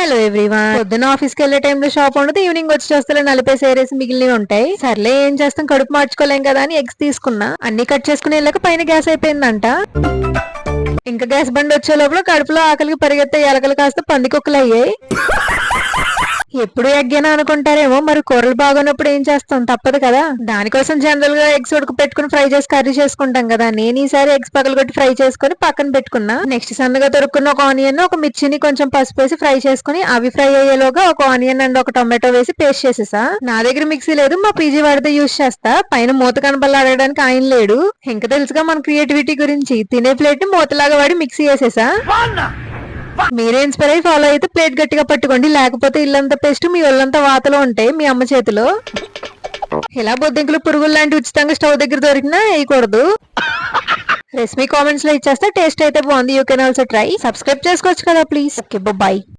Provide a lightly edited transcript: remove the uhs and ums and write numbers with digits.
Hello everyone. పొద్దున్న office కి వెళ్లే టైంలో షాప్ ఉండదు, ఈవినింగ్ వచ్చి చూస్తే నలిపేసి ఏరేసి మిగిలినవి ఉంటాయి. సర్లే ఏం చేస్తాం, కడుపు మార్చుకోలేం కదా అని ఎగ్స్ తీసుకున్నా. అన్ని కట్ చేసుకుని వెళ్ళాక పైన గ్యాస్ అయిపోయిందంట. ఇంకా గ్యాస్ బండి వచ్చే లోపల కడుపులో ఆకలికి పరిగెత్తే ఎలకలు కాస్త పందికొక్కులు అయ్యాయి. ఎప్పుడు ఎగ్గేనా అనుకుంటారేమో, మరి కూరలు బాగున్నప్పుడు ఏం చేస్తాం, తప్పదు కదా. దానికోసం జనరల్ గా ఎగ్స్ ఉడక పెట్టుకుని ఫ్రై చేసి కర్రీ చేసుకుంటాం కదా. నేను ఈసారి ఎగ్స్ పగలగొట్టి ఫ్రై చేసుకుని పక్కన పెట్టుకున్నా. నెక్స్ట్ సన్నగా దొరుకున్న ఒక ఆనియన్, ఒక మిర్చిని కొంచెం పసుపు వేసి ఫ్రై చేసుకుని అవి ఫ్రై అయ్యేలోగా ఒక ఆనియన్ అండ్ ఒక టొమాటో వేసి పేస్ట్ చేసేసా. నా దగ్గర మిక్సీ లేదు, మా పీజీ వాడితే యూజ్ చేస్తా. పైన మూత కనపల్లా అడగడానికి ఆయన లేడు. ఇంకా తెలుసుగా మన క్రియేటివిటీ గురించి. తినే ప్లేట్ ని మూతలాగా వాడి మిక్సీ వేసేసా. మీరే ఇన్స్పైర్ అయ్యి ఫాలో అయితే ప్లేట్ గట్టిగా పట్టుకోండి, లేకపోతే ఇల్లంతా పేస్ట్ మీ ఒళ్ళంతా వాతలో ఉంటాయి మీ అమ్మ చేతిలో. ఇలా బొద్దింకలు పురుగులు లాంటి ఉచితంగా స్టవ్ దగ్గర దొరికినా వేయకూడదు. రెసిపీ కామెంట్స్ లో ఇచ్చేస్తే టేస్ట్ అయితే బాగుంది. You can also try. Subscribe చేసుకోవచ్చు కదా ప్లీజ్. Okay, bye.